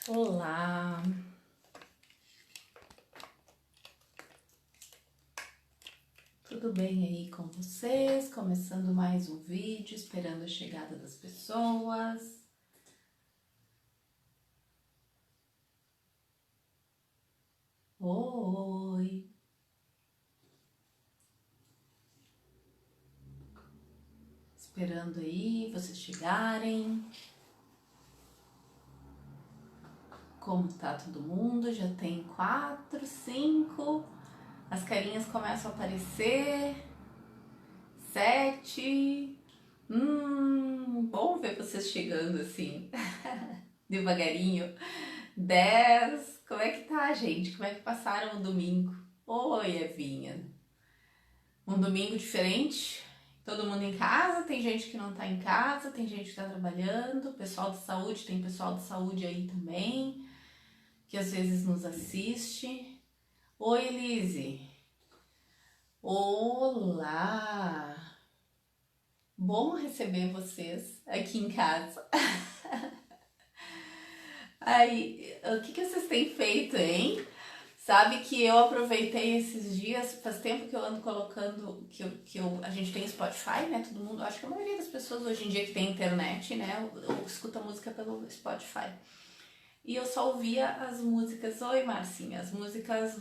Olá, tudo bem aí com vocês? Começando mais um vídeo, esperando a chegada das pessoas. Oi! Esperando aí vocês chegarem. Como tá todo mundo? Já tem 4, 5. As carinhas começam a aparecer. 7. Bom ver vocês chegando assim, devagarinho. 10. Como é que tá, gente? Como é que passaram o domingo? Oi, Evinha. Um domingo diferente? Todo mundo em casa? Tem gente que não tá em casa, tem gente que tá trabalhando. Pessoal de saúde, tem pessoal de saúde aí também, que às vezes nos assiste. Oi, Elise. Olá! Bom receber vocês aqui em casa. Aí, o que vocês têm feito, hein? Sabe que eu aproveitei esses dias, faz tempo que eu ando colocando, a gente tem Spotify, né? Todo mundo, acho que a maioria das pessoas hoje em dia que tem internet, né? Eu escuto a música pelo Spotify. E eu só ouvia as músicas, oi Marcinha, as músicas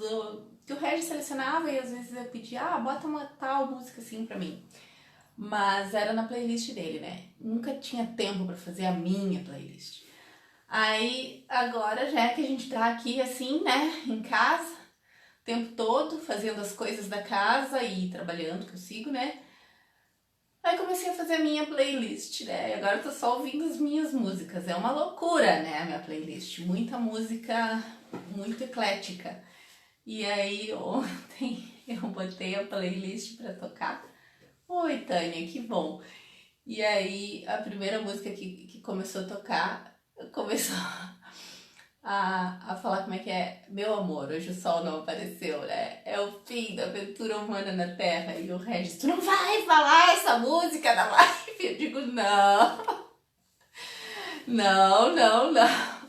que o Regis selecionava e às vezes eu pedia, bota uma tal música assim pra mim. Mas era na playlist dele, né? Nunca tinha tempo pra fazer a minha playlist. Aí, agora já que a gente tá aqui assim, né, em casa, o tempo todo, fazendo as coisas da casa e trabalhando, que eu sigo, né? Aí comecei a fazer a minha playlist, né? E agora eu tô só ouvindo as minhas músicas. É uma loucura, né, a minha playlist. Muita música, muito eclética. E aí, ontem eu botei a playlist pra tocar. Oi, Tânia, que bom. E aí, a primeira música que começou a tocar, começou a falar como é que é. Meu amor, hoje o sol não apareceu, né? É o fim da aventura humana na Terra. E o Regis, tu não vai falar essa música na live? Eu digo, não, não, não, não.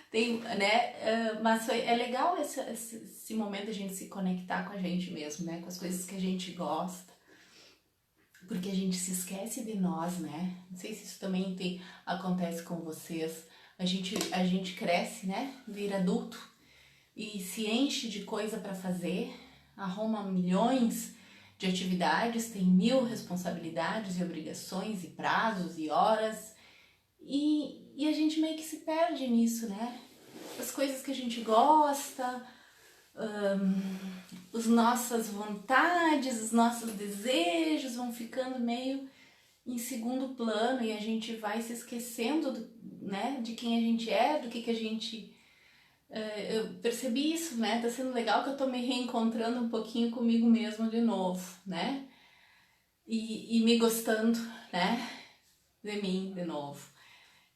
Tem, né? Mas é legal esse momento a gente se conectar com a gente mesmo, né? Com as coisas que a gente gosta. Porque a gente se esquece de nós, né? Não sei se isso também acontece com vocês. A gente cresce, né? Vira adulto e se enche de coisa para fazer, arruma milhões de atividades, tem 1000 responsabilidades e obrigações e prazos e horas e a gente meio que se perde nisso, né? As coisas que a gente gosta, as nossas vontades, os nossos desejos vão ficando meio em segundo plano e a gente vai se esquecendo né, de quem a gente é, do que a gente eu percebi isso, né? Tá sendo legal que eu tô me reencontrando um pouquinho comigo mesmo de novo, né? E me gostando, né? De mim de novo.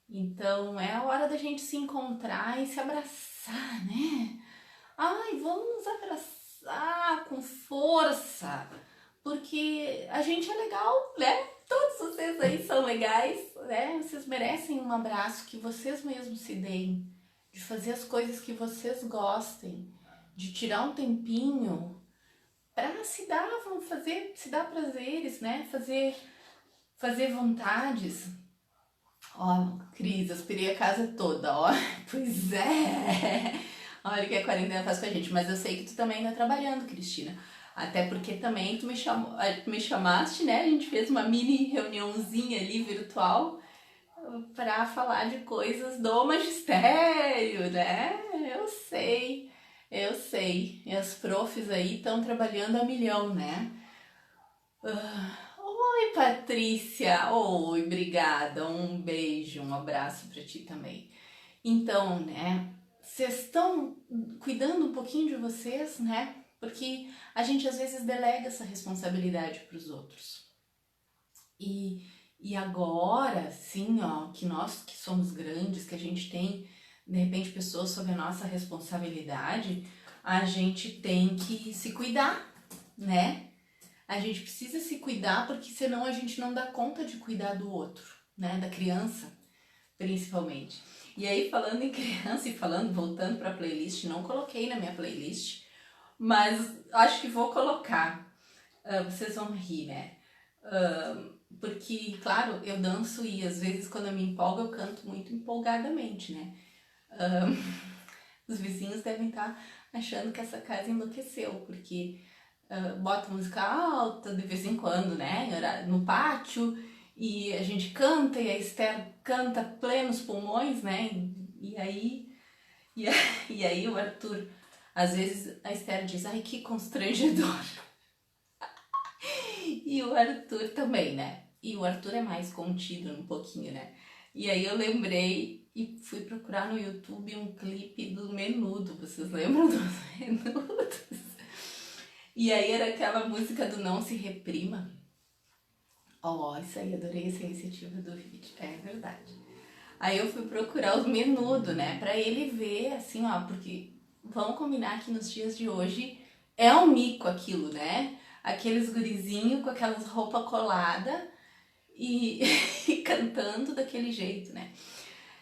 Então é a hora da gente se encontrar e se abraçar, né? Ai, vamos nos abraçar com força, porque a gente é legal, né? Todos vocês aí são legais, né? Vocês merecem um abraço que vocês mesmos se deem, de fazer as coisas que vocês gostem, de tirar um tempinho para se dar, vamos fazer, se dar prazeres, né? Fazer vontades. Ó, Cris, aspirei a casa toda, ó. Pois é. Olha o que a quarentena faz com a gente. Mas eu sei que tu também tá trabalhando, Cristina. Até porque também tu me chamaste, né? A gente fez uma mini reuniãozinha ali virtual para falar de coisas do magistério, né? Eu sei, eu sei. E as profs aí estão trabalhando a milhão, né? Oi, Patrícia. Oi, obrigada. Um beijo, um abraço para ti também. Então, né? Vocês estão cuidando um pouquinho de vocês, né? Porque a gente às vezes delega essa responsabilidade para os outros. E agora, sim, ó, que nós que somos grandes, que a gente tem, de repente, pessoas sob a nossa responsabilidade, a gente tem que se cuidar, né? A gente precisa se cuidar porque senão a gente não dá conta de cuidar do outro, né? Da criança. principalmente. E aí, falando em criança e voltando para a playlist, não coloquei na minha playlist, mas acho que vou colocar. Vocês vão rir, né? Porque, claro, eu danço e às vezes quando eu me empolgo eu canto muito empolgadamente, né? Os vizinhos devem estar achando que essa casa enlouqueceu, porque bota música alta de vez em quando, né? No pátio, e a gente canta e a Esther canta plenos pulmões, né? E aí, e, e aí o Arthur, às vezes a Esther diz, ai, que constrangedor. E o Arthur também, né? E o Arthur é mais contido um pouquinho, né? E aí eu lembrei e fui procurar no YouTube um clipe do Menudo. Vocês lembram dos Menudos? E aí era aquela música do Não Se Reprima. Oh, isso aí, adorei essa iniciativa do vídeo. É verdade. Aí eu fui procurar os Menudo, né? Pra ele ver, assim, ó, porque vamos combinar que nos dias de hoje é um mico aquilo, né? Aqueles gurizinhos com aquelas roupas coladas e, e cantando daquele jeito, né?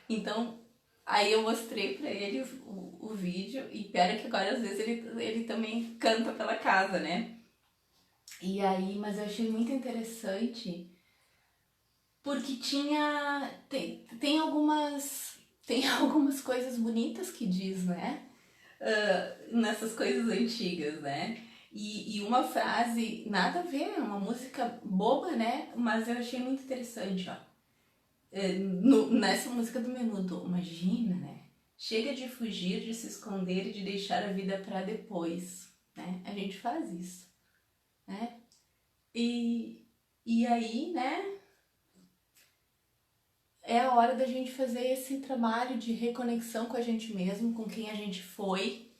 Então, aí eu mostrei pra ele o vídeo e pior é que agora às vezes ele também canta pela casa, né? E aí, mas eu achei muito interessante porque tem algumas coisas bonitas que diz, né? Nessas coisas antigas, né? E uma frase, nada a ver, uma música boba, né? Mas eu achei muito interessante, ó. Nessa música do Menudo, imagina, né? Chega de fugir, de se esconder e de deixar a vida para depois, né? A gente faz isso, né? E aí, né? É a hora da gente fazer esse trabalho de reconexão com a gente mesmo, com quem a gente foi,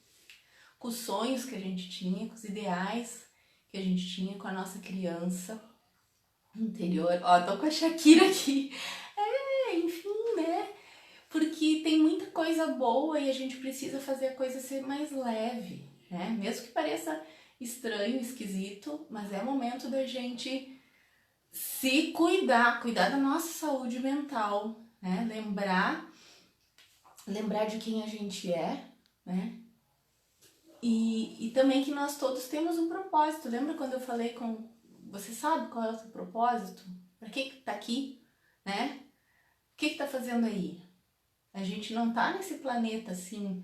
com os sonhos que a gente tinha, com os ideais que a gente tinha com a nossa criança interior. Ó, tô com a Shakira aqui. Enfim, né? Porque tem muita coisa boa e a gente precisa fazer a coisa ser mais leve, né? Mesmo que pareça estranho, esquisito, mas é momento da gente se cuidar da nossa saúde mental, né? Lembrar de quem a gente é, né? E também que nós todos temos um propósito. Lembra quando eu falei com... Você sabe qual é o seu propósito? Pra que tá aqui, né? O que tá fazendo aí? A gente não tá nesse planeta assim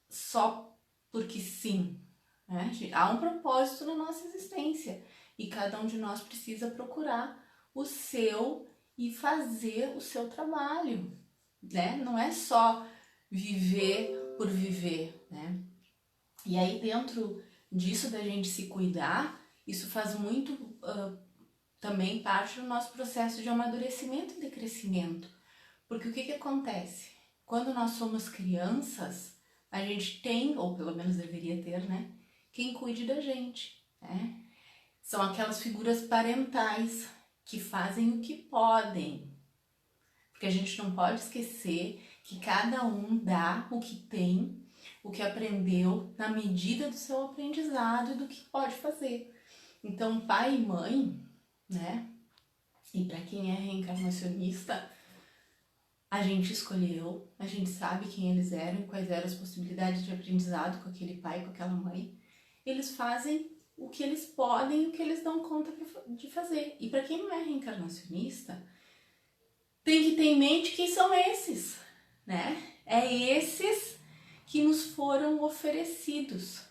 só porque sim, né? Há um propósito na nossa existência e cada um de nós precisa procurar o seu e fazer o seu trabalho, né? Não é só viver por viver, né? E aí dentro disso da gente se cuidar, isso faz muito também parte do nosso processo de amadurecimento e de crescimento. Porque o que acontece? Quando nós somos crianças, a gente tem, ou pelo menos deveria ter, né? Quem cuide da gente, né? São aquelas figuras parentais que fazem o que podem. Porque a gente não pode esquecer que cada um dá o que tem, o que aprendeu, na medida do seu aprendizado e do que pode fazer. Então, pai e mãe, né? E para quem é reencarnacionista, a gente escolheu, a gente sabe quem eles eram, quais eram as possibilidades de aprendizado com aquele pai, com aquela mãe. Eles fazem o que eles podem e o que eles dão conta de fazer. E para quem não é reencarnacionista, tem que ter em mente quem são esses, né? É esses que nos foram oferecidos.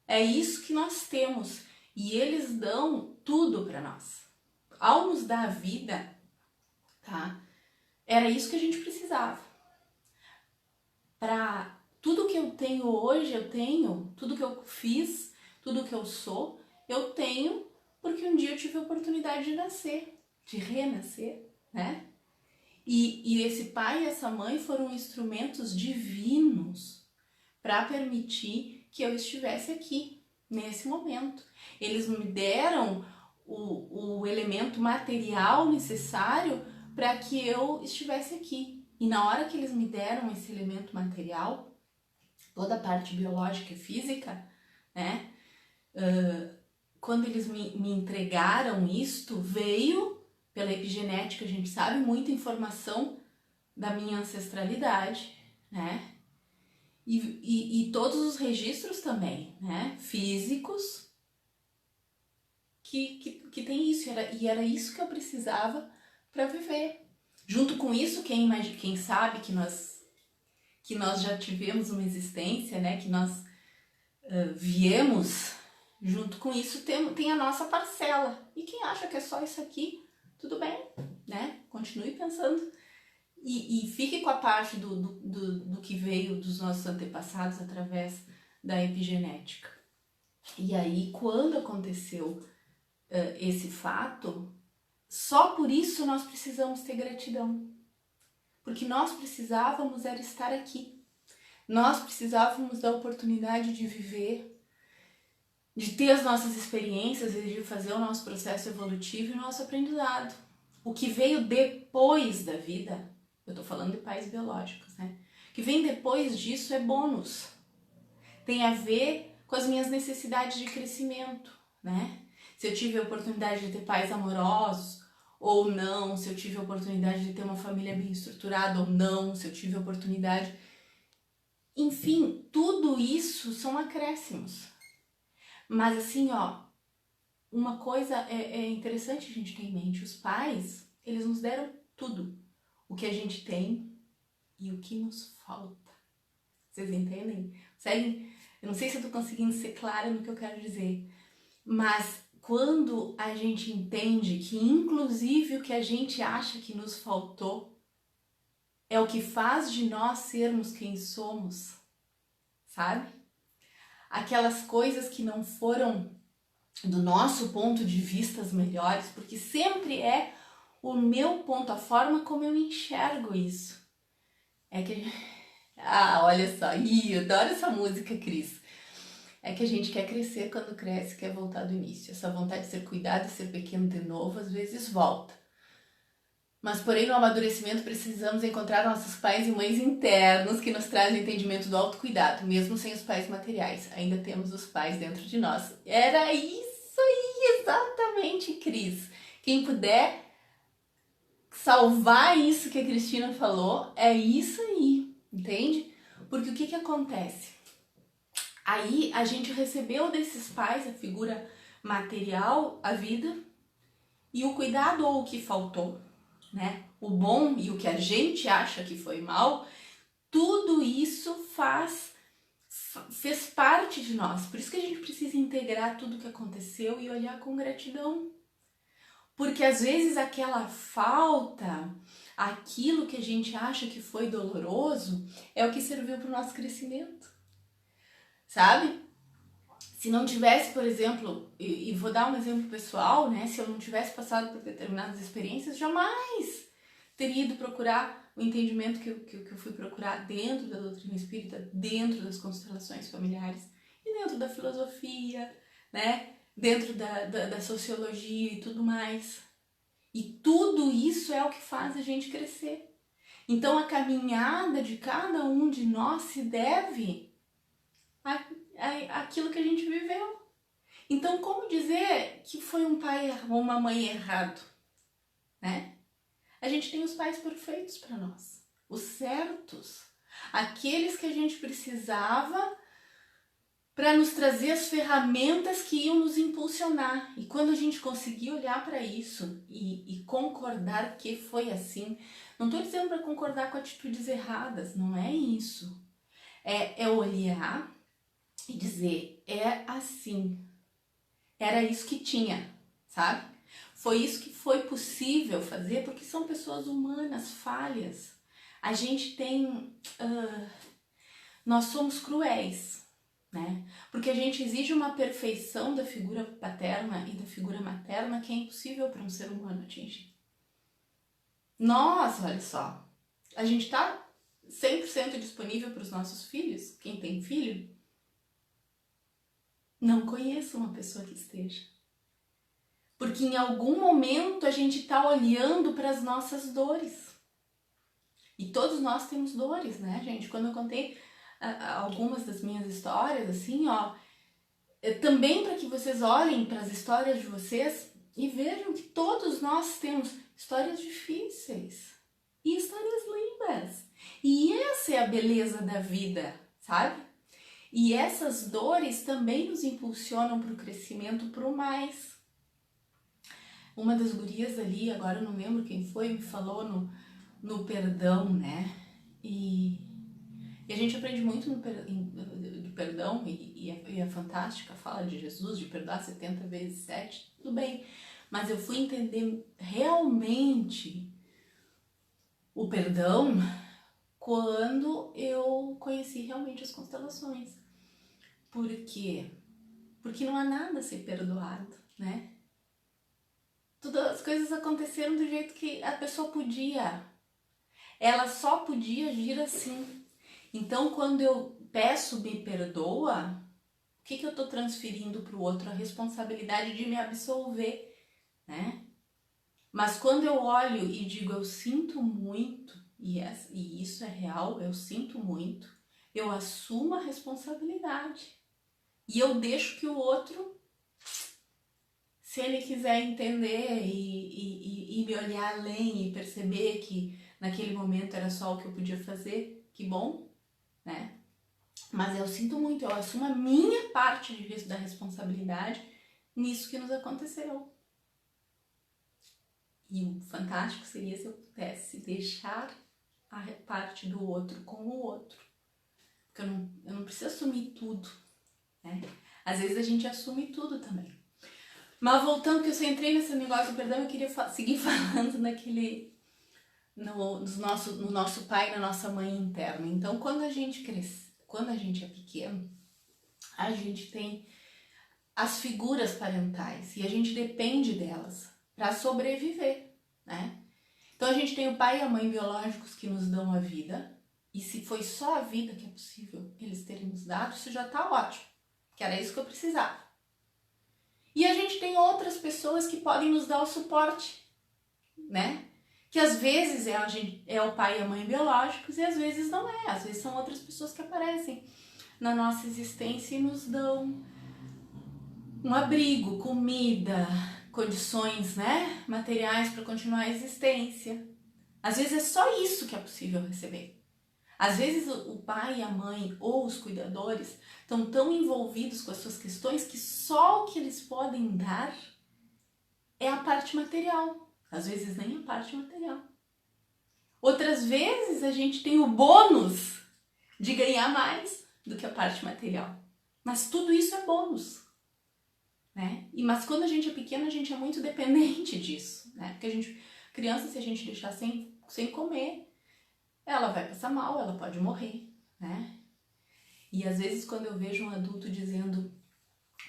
É isso que nós temos. E eles dão tudo para nós. Ao nos dar a vida, tá? Era isso que a gente precisava. Para tudo que eu tenho hoje, eu tenho, tudo que eu fiz, tudo que eu sou, eu tenho porque um dia eu tive a oportunidade de nascer, de renascer, né? E esse pai e essa mãe foram instrumentos divinos para permitir que eu estivesse aqui, nesse momento. Eles me deram o elemento material necessário para que eu estivesse aqui. E na hora que eles me deram esse elemento material, toda a parte biológica e física, né? Quando eles me entregaram isto, veio pela epigenética, a gente sabe muita informação da minha ancestralidade, né? E todos os registros também, né? Físicos, que tem isso. E era isso que eu precisava para viver. Junto com isso, quem sabe que nós já tivemos uma existência, né? Que nós viemos, junto com isso tem a nossa parcela. E quem acha que é só isso aqui, tudo bem, né? Continue pensando. E fique com a parte do que veio dos nossos antepassados através da epigenética. E aí, quando aconteceu esse fato, só por isso nós precisamos ter gratidão. Porque nós precisávamos era estar aqui. Nós precisávamos da oportunidade de viver, de ter as nossas experiências e de fazer o nosso processo evolutivo e o nosso aprendizado. O que veio depois da vida, eu tô falando de pais biológicos, né? O que vem depois disso é bônus. Tem a ver com as minhas necessidades de crescimento, né? Se eu tive a oportunidade de ter pais amorosos ou não, se eu tive a oportunidade de ter uma família bem estruturada ou não, se eu tive a oportunidade... Enfim, tudo isso são acréscimos. Mas assim, ó, uma coisa é interessante a gente ter em mente. Os pais, eles nos deram tudo. O que a gente tem e o que nos falta. Vocês entendem? Seguem? Eu não sei se eu tô conseguindo ser clara no que eu quero dizer. Mas quando a gente entende que inclusive o que a gente acha que nos faltou é o que faz de nós sermos quem somos, sabe? Aquelas coisas que não foram do nosso ponto de vista as melhores, porque sempre é o meu ponto, a forma como eu enxergo isso. É que... Ah, olha só, eu adoro essa música, Cris. É que a gente quer crescer quando cresce, quer voltar do início. Essa vontade de ser cuidado e ser pequeno de novo, às vezes volta. Mas, porém, no amadurecimento precisamos encontrar nossos pais e mães internos que nos trazem o entendimento do autocuidado, mesmo sem os pais materiais. Ainda temos os pais dentro de nós. Era isso aí, exatamente, Cris. Quem puder salvar isso que a Cristina falou, é isso aí, entende? Porque o que acontece? Aí a gente recebeu desses pais a figura material, a vida, e o cuidado ou o que faltou, né? O bom e o que a gente acha que foi mal, tudo isso fez parte de nós. Por isso que a gente precisa integrar tudo o que aconteceu e olhar com gratidão. Porque às vezes aquela falta, aquilo que a gente acha que foi doloroso, é o que serviu para o nosso crescimento. Sabe? Se não tivesse, por exemplo, e vou dar um exemplo pessoal, né? Se eu não tivesse passado por determinadas experiências, jamais teria ido procurar o entendimento que eu fui procurar dentro da doutrina espírita, dentro das constelações familiares e dentro da filosofia, né? Dentro da sociologia e tudo mais. E tudo isso é o que faz a gente crescer. Então a caminhada de cada um de nós se deve àquilo que a gente viveu. Então como dizer que foi um pai ou uma mãe errado, né? A gente tem os pais perfeitos para nós, os certos, aqueles que a gente precisava para nos trazer as ferramentas que iam nos impulsionar. E quando a gente conseguir olhar para isso e concordar que foi assim, não estou dizendo para concordar com atitudes erradas, não é isso. É olhar e dizer, é assim, era isso que tinha, sabe? Foi isso que foi possível fazer, porque são pessoas humanas, falhas. A gente tem... nós somos cruéis, né? Porque a gente exige uma perfeição da figura paterna e da figura materna que é impossível para um ser humano atingir. Nós, olha só, a gente está 100% disponível para os nossos filhos, quem tem filho, não conheço uma pessoa que esteja. Porque em algum momento a gente está olhando para as nossas dores. E todos nós temos dores, né, gente? Quando eu contei algumas das minhas histórias, assim, ó, também para que vocês olhem para as histórias de vocês e vejam que todos nós temos histórias difíceis e histórias lindas. E essa é a beleza da vida, sabe? E essas dores também nos impulsionam para o crescimento, para o mais. Uma das gurias ali, agora eu não lembro quem foi, me falou no perdão, né? E a gente aprende muito do perdão, e é fantástica a fala de Jesus de perdoar 70 vezes 7, tudo bem. Mas eu fui entender realmente o perdão quando eu conheci realmente as constelações. Por quê? Porque não há nada a ser perdoado, né? Todas as coisas aconteceram do jeito que a pessoa podia. Ela só podia agir assim. Então, quando eu peço me perdoa, o que eu estou transferindo para o outro? A responsabilidade de me absolver, né? Mas quando eu olho e digo eu sinto muito, e isso é real, eu sinto muito, eu assumo a responsabilidade. E eu deixo que o outro, se ele quiser entender e me olhar além e perceber que naquele momento era só o que eu podia fazer, que bom, né? Mas eu sinto muito, eu assumo a minha parte da responsabilidade nisso que nos aconteceu. E o fantástico seria se eu pudesse deixar a parte do outro com o outro. Porque eu não preciso assumir tudo, né? Às vezes a gente assume tudo também. Mas voltando, que eu só entrei nesse negócio do perdão, eu queria seguir falando no nosso pai e na nossa mãe interna. Então, quando a gente cresce, quando a gente é pequeno, a gente tem as figuras parentais e a gente depende delas para sobreviver, né? Então a gente tem o pai e a mãe biológicos que nos dão a vida, e se foi só a vida que é possível eles terem nos dado, isso já tá ótimo, que era isso que eu precisava. E a gente tem outras pessoas que podem nos dar o suporte, né? Que às vezes é o pai e a mãe biológicos e às vezes não é, às vezes são outras pessoas que aparecem na nossa existência e nos dão um abrigo, comida, condições, né, materiais para continuar a existência. Às vezes é só isso que é possível receber. Às vezes o pai, a mãe ou os cuidadores estão tão envolvidos com as suas questões que só o que eles podem dar é a parte material. Às vezes nem a parte material. Outras vezes a gente tem o bônus de ganhar mais do que a parte material. Mas tudo isso é bônus, né? Mas quando a gente é pequeno, a gente é muito dependente disso, né? Porque criança, se a gente deixar sem comer, ela vai passar mal, ela pode morrer, né? E às vezes quando eu vejo um adulto dizendo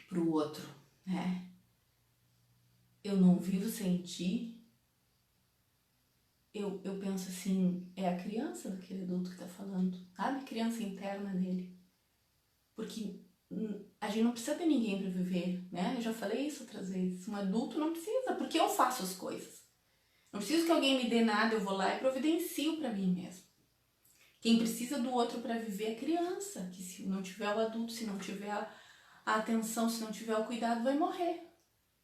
pro outro, né? Eu não vivo sem ti. Eu penso assim, é a criança daquele adulto que tá falando, sabe? Criança interna dele. Porque a gente não precisa ter ninguém para viver, né? Eu já falei isso outras vezes. Um adulto não precisa, porque eu faço as coisas. Não preciso que alguém me dê nada, eu vou lá e providencio para mim mesmo. Quem precisa do outro para viver é a criança, que se não tiver o adulto, se não tiver a atenção, se não tiver o cuidado, vai morrer.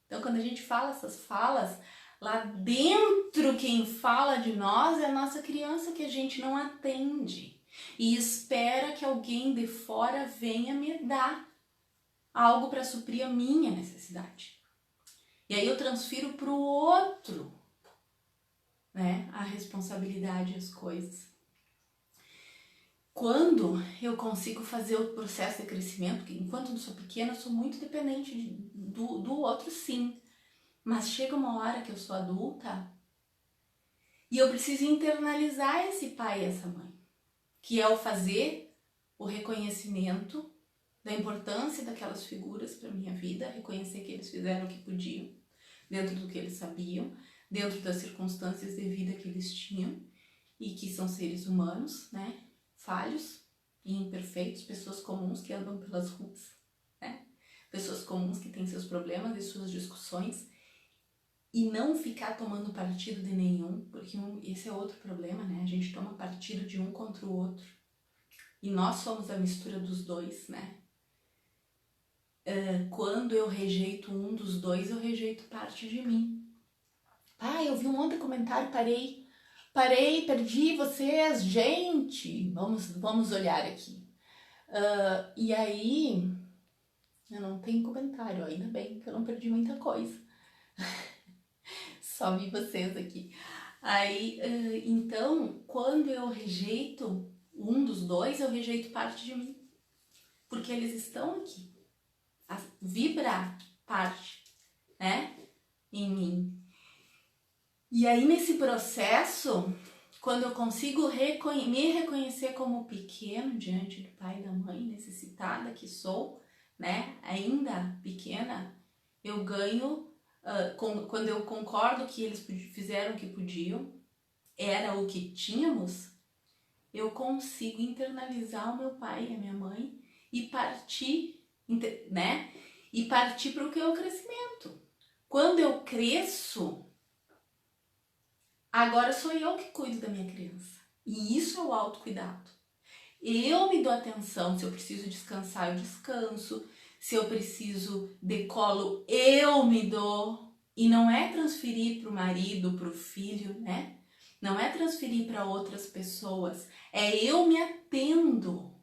Então, quando a gente fala essas falas, lá dentro quem fala de nós é a nossa criança que a gente não atende e espera que alguém de fora venha me dar algo para suprir a minha necessidade. E aí eu transfiro para o outro, né, a responsabilidade e as coisas. Quando eu consigo fazer o processo de crescimento, porque enquanto eu sou pequena, eu sou muito dependente do outro, sim. Mas chega uma hora que eu sou adulta e eu preciso internalizar esse pai e essa mãe, que é o fazer o reconhecimento da importância daquelas figuras para minha vida, reconhecer que eles fizeram o que podiam, dentro do que eles sabiam, dentro das circunstâncias de vida que eles tinham, e que são seres humanos, né? Falhos e imperfeitos, pessoas comuns que andam pelas ruas, né? Pessoas comuns que têm seus problemas e suas discussões, e não ficar tomando partido de nenhum, porque esse é outro problema, né? A gente toma partido de um contra o outro, e nós somos a mistura dos dois, né? Quando eu rejeito um dos dois, eu rejeito parte de mim. Pai, eu vi um monte de comentário, parei, perdi vocês, gente, vamos olhar aqui. E aí, eu não tenho comentário, ainda bem que eu não perdi muita coisa. Só vi vocês aqui. Aí, então, quando eu rejeito um dos dois, eu rejeito parte de mim. Porque eles estão aqui. Vibrar parte, né? Em mim. E aí, nesse processo, quando eu consigo me reconhecer como pequeno diante do pai e da mãe, necessitada que sou, né? Ainda pequena, eu ganho. Quando eu concordo que eles fizeram o que podiam, era o que tínhamos, eu consigo internalizar o meu pai e a minha mãe e partir, né? E partir para o que é o crescimento. Quando eu cresço, agora sou eu que cuido da minha criança. E isso é o autocuidado. Eu me dou atenção, se eu preciso descansar, eu descanso. Se eu preciso de colo, eu me dou. E não é transferir para o marido, para o filho, né? Não é transferir para outras pessoas. É eu me atendo.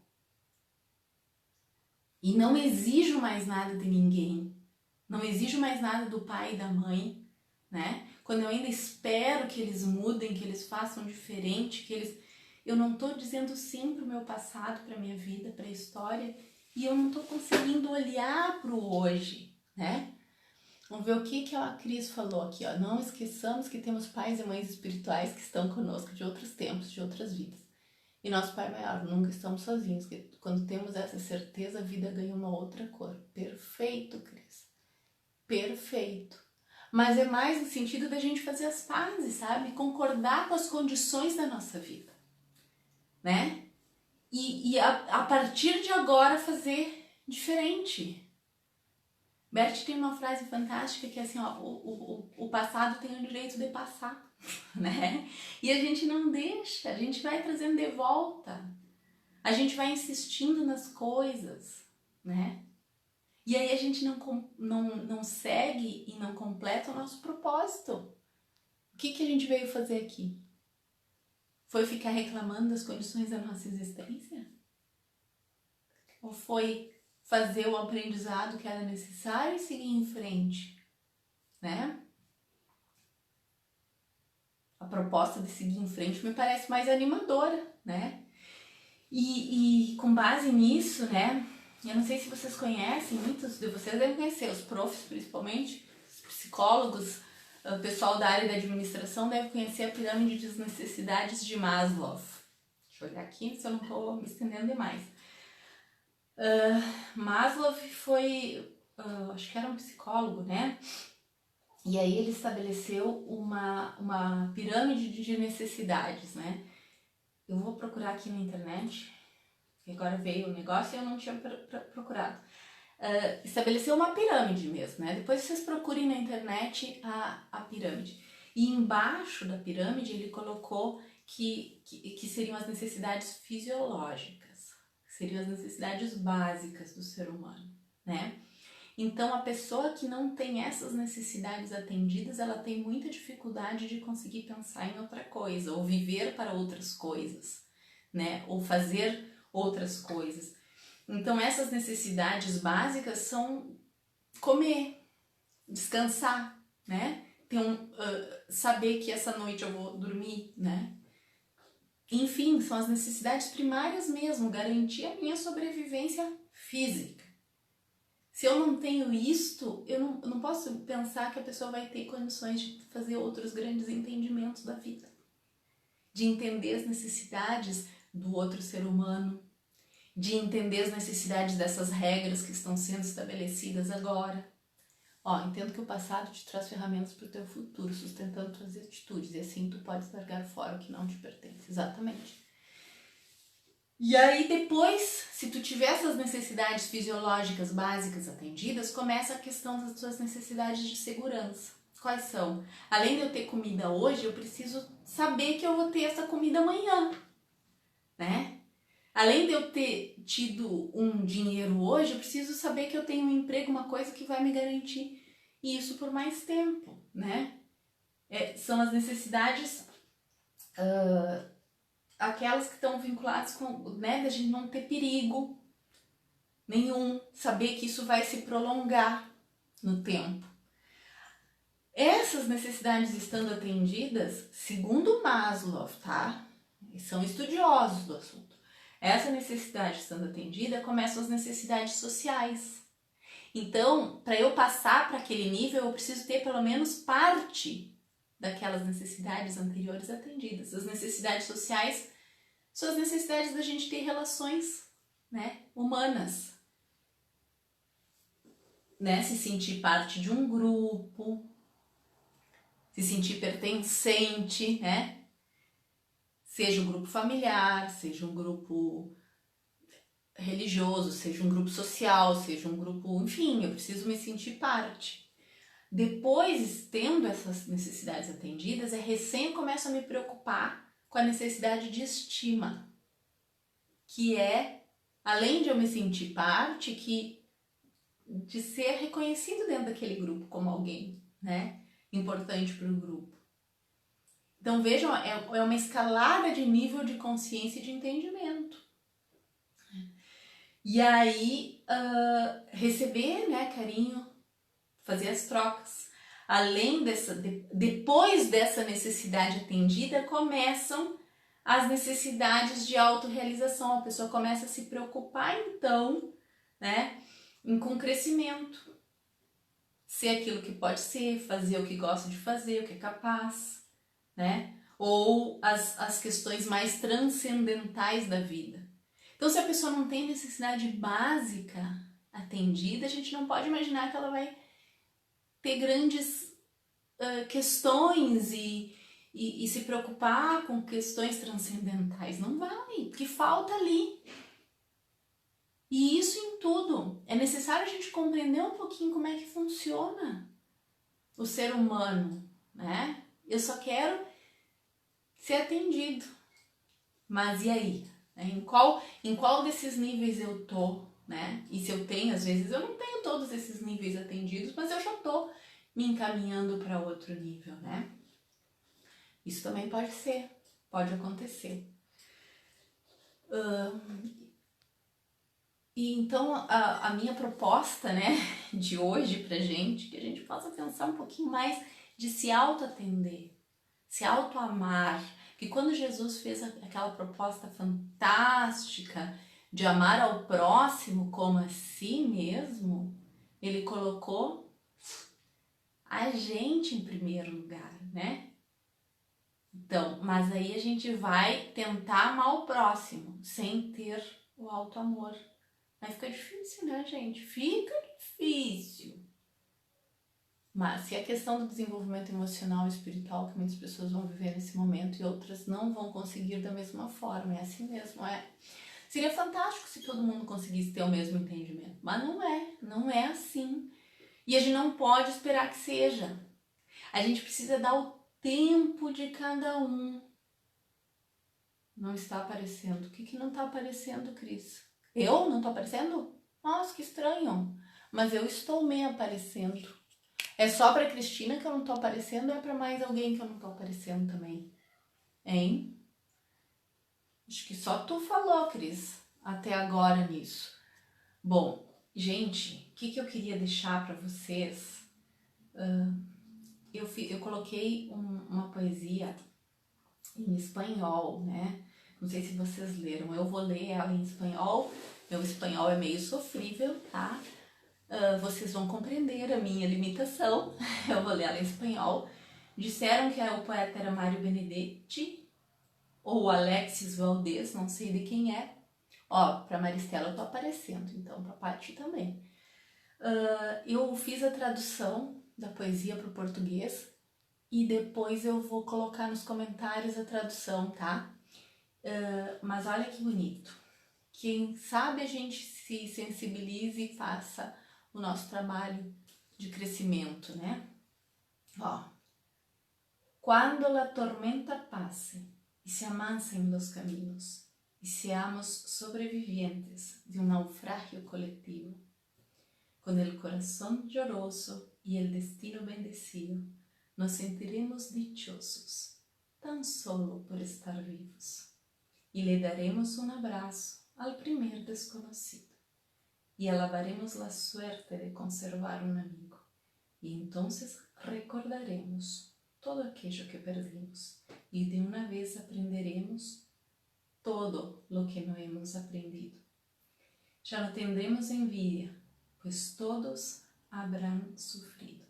E não exijo mais nada de ninguém. Não exijo mais nada do pai e da mãe, né? Quando eu ainda espero que eles mudem, que eles façam diferente, que eles... Eu não estou dizendo sim para o meu passado, para a minha vida, para a história, e eu não estou conseguindo olhar para o hoje, né? Vamos ver o que a Cris falou aqui, ó. Não esqueçamos que temos pais e mães espirituais que estão conosco de outros tempos, de outras vidas. E nosso Pai Maior, nunca estamos sozinhos, que quando temos essa certeza, a vida ganha uma outra cor. Perfeito, Cris. Perfeito. Mas é mais no sentido da gente fazer as pazes, sabe? Concordar com as condições da nossa vida, né? E a partir de agora fazer diferente. Bert tem uma frase fantástica que é assim, ó, o passado tem o direito de passar, né? E a gente não deixa, a gente vai trazendo de volta. A gente vai insistindo nas coisas, né? E aí a gente não segue e não completa o nosso propósito. O que a gente veio fazer aqui? Foi ficar reclamando das condições da nossa existência? Ou foi fazer o aprendizado que era necessário e seguir em frente, né? A proposta de seguir em frente me parece mais animadora, né? E com base nisso, né? Eu não sei se vocês conhecem, muitos de vocês devem conhecer, os profs principalmente, os psicólogos, o pessoal da área da administração deve conhecer a pirâmide das necessidades de Maslow. Deixa eu olhar aqui se eu não estou me estendendo demais. Maslow foi, acho que era um psicólogo, né? E aí ele estabeleceu uma pirâmide de necessidades, né? Eu vou procurar aqui na internet, que agora veio o negócio e eu não tinha procurado. Estabeleceu uma pirâmide mesmo, né? Depois vocês procurem na internet a pirâmide. E embaixo da pirâmide ele colocou que seriam as necessidades fisiológicas, que seriam as necessidades básicas do ser humano, né? Então, a pessoa que não tem essas necessidades atendidas, ela tem muita dificuldade de conseguir pensar em outra coisa, ou viver para outras coisas, né? Ou fazer outras coisas. Então, essas necessidades básicas são comer, descansar, né? Saber que essa noite eu vou dormir, né? Enfim, são as necessidades primárias mesmo, garantir a minha sobrevivência física. Se eu não tenho isto, eu não posso pensar que a pessoa vai ter condições de fazer outros grandes entendimentos da vida. De entender as necessidades do outro ser humano, de entender as necessidades dessas regras que estão sendo estabelecidas agora. Entendo que o passado te traz ferramentas para o teu futuro, sustentando tuas atitudes, e assim tu podes largar fora o que não te pertence. Exatamente. E aí depois, se tu tiver essas necessidades fisiológicas básicas atendidas, começa a questão das tuas necessidades de segurança. Quais são? Além de eu ter comida hoje, eu preciso saber que eu vou ter essa comida amanhã, né? Além de eu ter tido um dinheiro hoje, eu preciso saber que eu tenho um emprego, uma coisa que vai me garantir isso por mais tempo, né? são as necessidades, aquelas que estão vinculadas com, né, da gente não ter perigo nenhum, saber que isso vai se prolongar no tempo. Essas necessidades estando atendidas, segundo Maslow, tá? São estudiosos do assunto. Essa necessidade estando atendida, começam as necessidades sociais. Então, para eu passar para aquele nível, eu preciso ter pelo menos parte daquelas necessidades anteriores atendidas. As necessidades sociais são as necessidades da gente ter relações, né, humanas, né, se sentir parte de um grupo, se sentir pertencente, né, seja um grupo familiar, seja um grupo religioso, seja um grupo social, seja um grupo, enfim, eu preciso me sentir parte. Depois, tendo essas necessidades atendidas, recém começo a me preocupar com a necessidade de estima, que é, além de eu me sentir parte, de ser reconhecido dentro daquele grupo como alguém, né, importante para o grupo. Então vejam, é uma escalada de nível de consciência e de entendimento. E aí, receber, né, carinho, fazer as trocas. Além depois dessa necessidade atendida, começam as necessidades de autorrealização. A pessoa começa a se preocupar, então, né, com crescimento. Ser aquilo que pode ser, fazer o que gosta de fazer, o que é capaz, né? Ou as questões mais transcendentais da vida. Então, se a pessoa não tem necessidade básica atendida, a gente não pode imaginar que ela vai ter grandes questões e se preocupar com questões transcendentais. Não vai, porque falta ali. E isso em tudo. É necessário a gente compreender um pouquinho como é que funciona o ser humano, né? Eu só quero ser atendido. Mas e aí? Em qual desses níveis eu tô, né? E se eu tenho, às vezes eu não tenho todos esses níveis atendidos, mas eu já tô me encaminhando para outro nível, né? Isso também pode acontecer. E então a minha proposta, né, de hoje pra gente, que a gente possa pensar um pouquinho mais de se auto-atender, se auto-amar. Que quando Jesus fez aquela proposta fantástica de amar ao próximo como a si mesmo, ele colocou a gente em primeiro lugar, né? Então, mas aí a gente vai tentar amar o próximo sem ter o auto-amor. Aí fica difícil, né, gente? Fica difícil. Mas se a questão do desenvolvimento emocional e espiritual que muitas pessoas vão viver nesse momento e outras não vão conseguir da mesma forma, é assim mesmo, é. Seria fantástico se todo mundo conseguisse ter o mesmo entendimento, mas não é assim. E a gente não pode esperar que seja. A gente precisa dar o tempo de cada um. Não está aparecendo. O que não está aparecendo, Cris? Eu não estou aparecendo? Nossa, que estranho. Mas eu estou me aparecendo. É só pra Cristina que eu não tô aparecendo ou é pra mais alguém que eu não tô aparecendo também? Hein? Acho que só tu falou, Cris, até agora nisso. Bom, gente, o que eu queria deixar pra vocês? Eu coloquei uma poesia em espanhol, né? Não sei se vocês leram, eu vou ler ela em espanhol. Meu espanhol é meio sofrível, tá? Vocês vão compreender a minha limitação. Eu vou ler ela em espanhol. Disseram que o poeta era Mário Benedetti ou Alexis Valdez, não sei de quem é. Ó, pra Maristela eu tô aparecendo, então pra Paty também. Eu fiz a tradução da poesia pro português e depois eu vou colocar nos comentários a tradução, tá? Mas olha que bonito. Quem sabe a gente se sensibilize e faça o nosso trabalho de crescimento, né? Ó. Quando a tormenta passe e se amansem los caminos e seamos sobrevivientes de um naufragio coletivo, com el corazón lloroso y el destino bendecido, nos sentiremos dichosos, tan solo por estar vivos, y le daremos un abrazo al primer desconocido, y alabaremos la suerte de conservar un amigo, y entonces recordaremos todo aquello que perdimos, y de una vez aprenderemos todo lo que no hemos aprendido. Ya no tendremos envidia, pues todos habrán sufrido.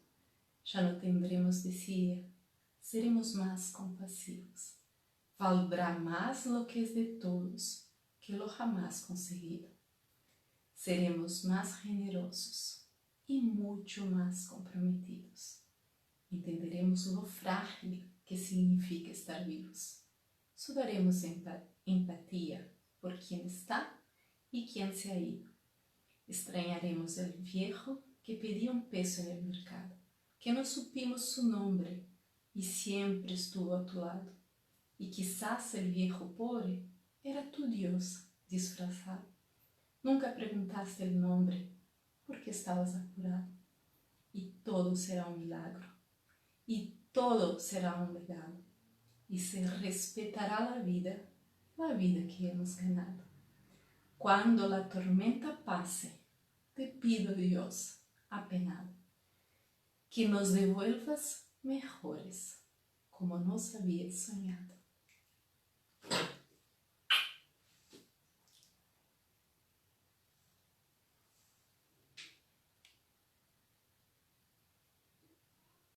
Ya no tendremos desidia, seremos más compasivos. Valdrá más lo que es de todos que lo jamás conseguido. Seremos más generosos y mucho más comprometidos. Entenderemos lo frágil que significa estar vivos. Sudaremos empatía por quien está y quien se ha ido. Extrañaremos el viejo que pedía un peso en el mercado, que no supimos su nombre y siempre estuvo a tu lado. Y quizás el viejo pobre era tu Dios disfrazado. Nunca preguntaste el nombre porque estabas apurado. Y todo será un milagro. Y todo será un legado. Y se respetará la vida que hemos ganado. Cuando la tormenta pase, te pido, Dios, apenado, que nos devuelvas mejores, como nos habías soñado.